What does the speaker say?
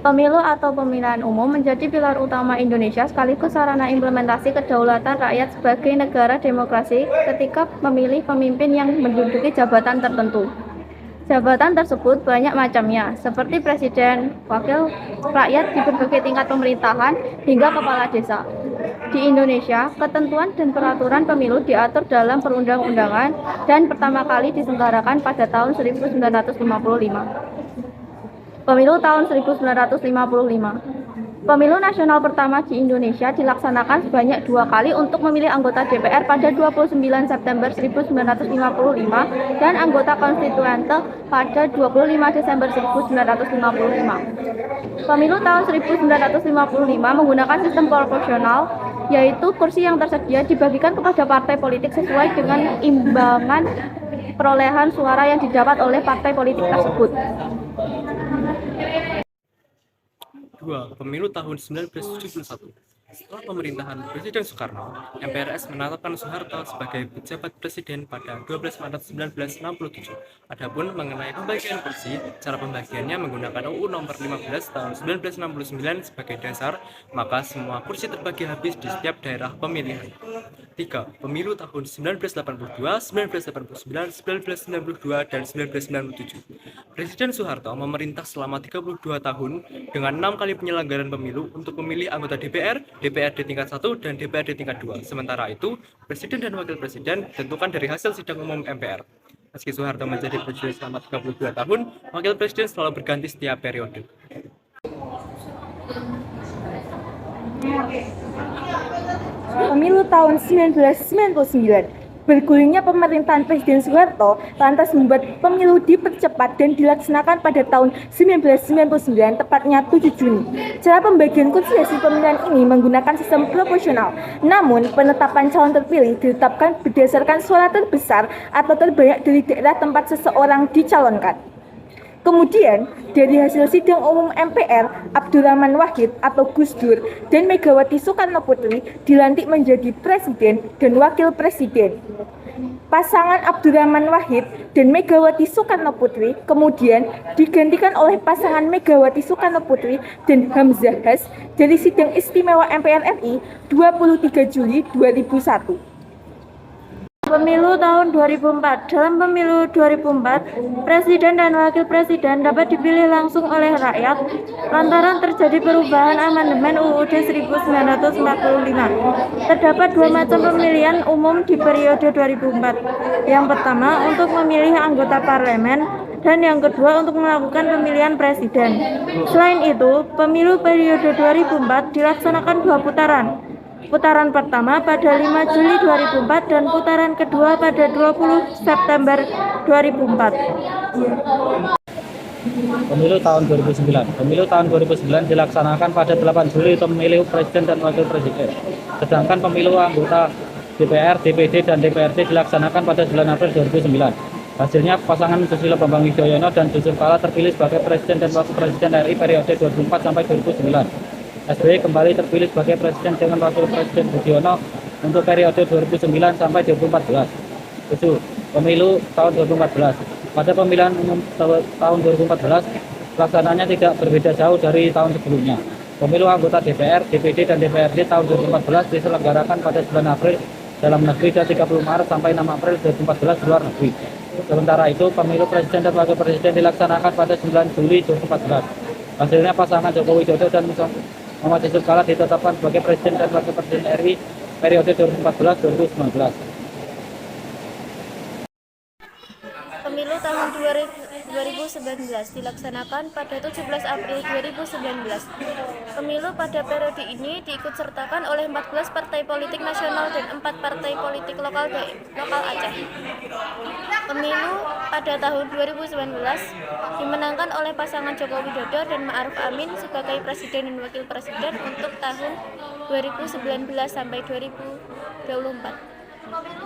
Pemilu atau pemilihan umum menjadi pilar utama Indonesia sekaligus sarana implementasi kedaulatan rakyat sebagai negara demokrasi ketika memilih pemimpin yang menduduki jabatan tertentu. Jabatan tersebut banyak macamnya, seperti presiden, wakil rakyat di berbagai tingkat pemerintahan, hingga kepala desa. Di Indonesia, ketentuan dan peraturan pemilu diatur dalam perundang-undangan dan pertama kali diselenggarakan pada tahun 1955. Pemilu tahun 1955. Pemilu nasional pertama di Indonesia dilaksanakan sebanyak 2 kali untuk memilih anggota DPR pada 29 September 1955 dan anggota konstituante pada 25 Desember 1955. Pemilu tahun 1955 menggunakan sistem proporsional, yaitu kursi yang tersedia dibagikan kepada partai politik sesuai dengan imbangan perolehan suara yang didapat oleh partai politik tersebut. 2. Pemilu tahun 1971. Setelah pemerintahan Presiden Soekarno, MPRS menetapkan Soeharto sebagai pejabat presiden pada 12 Maret 1967. Adapun mengenai pembagian kursi, cara pembagiannya menggunakan UU Nomor 15 Tahun 1969 sebagai dasar, maka semua kursi terbagi habis di setiap daerah pemilihan. 3. Pemilu tahun 1982, 1989, 1992, dan 1997. Presiden Soeharto memerintah selama 32 tahun dengan 6 kali penyelenggaraan pemilu untuk memilih anggota DPR, DPRD tingkat 1, dan DPRD tingkat 2. Sementara itu, Presiden dan Wakil Presiden ditentukan dari hasil sidang umum MPR. Meski Soeharto menjadi presiden selama 32 tahun, Wakil Presiden selalu berganti setiap periode. Pemilu tahun 1999. Bergulingnya pemerintahan Presiden Soeharto lantas membuat pemilu dipercepat dan dilaksanakan pada tahun 1999, tepatnya 7 Juni. Cara pembagian kursi hasil pemilihan ini menggunakan sistem proporsional. Namun, penetapan calon terpilih ditetapkan berdasarkan suara terbesar atau terbanyak dari daerah tempat seseorang dicalonkan. Kemudian, dari hasil sidang umum MPR, Abdurrahman Wahid atau Gus Dur dan Megawati Soekarno Putri dilantik menjadi presiden dan wakil presiden. Pasangan Abdurrahman Wahid dan Megawati Soekarno Putri kemudian digantikan oleh pasangan Megawati Soekarno Putri dan Hamzah Has dari sidang istimewa MPR RI 23 Juli 2001. Pemilu tahun 2004. Dalam pemilu 2004, presiden dan wakil presiden dapat dipilih langsung oleh rakyat lantaran terjadi perubahan amandemen UUD 1945. Terdapat 2 macam pemilihan umum di periode 2004. Yang pertama untuk memilih anggota parlemen dan yang kedua untuk melakukan pemilihan presiden. Selain itu, pemilu periode 2004 dilaksanakan 2 putaran. Putaran pertama pada 5 Juli 2004 dan putaran kedua pada 20 September 2004. Pemilu tahun 2009. Pemilu tahun 2009 dilaksanakan pada 8 Juli untuk memilih presiden dan wakil presiden. Sedangkan pemilu anggota DPR, DPD, dan DPRD dilaksanakan pada 9 April 2009. Hasilnya pasangan Susilo Bambang Yudhoyono dan Yusuf Kala terpilih sebagai presiden dan wakil presiden RI periode 2004 sampai 2009. SBY kembali terpilih sebagai presiden dengan wakil presiden Budiono untuk periode 2009 sampai 2014. 7. Pemilu tahun 2014. Pada pemilihan umum tahun 2014, pelaksananya tidak berbeda jauh dari tahun sebelumnya. Pemilu anggota DPR, DPD, dan DPRD tahun 2014 diselenggarakan pada 9 April dalam negeri dan 30 Maret sampai 6 April 2014 di luar negeri. Sementara itu, pemilu presiden dan wakil presiden dilaksanakan pada 9 Juli 2014. Hasilnya pasangan Joko Widodo dan Muhammad Yusuf Kala ditetapkan sebagai presiden dan wakil presiden RI periode 2014-2019. Pemilu tahun 2019 dilaksanakan pada 17 April 2019. Pemilu pada periode ini diikutsertakan oleh 14 partai politik nasional dan 4 partai politik lokal Aceh. Pemilu pada tahun 2019 dimenangkan oleh pasangan Joko Widodo dan Ma'ruf Amin sebagai presiden dan wakil presiden untuk tahun 2019 sampai 2024.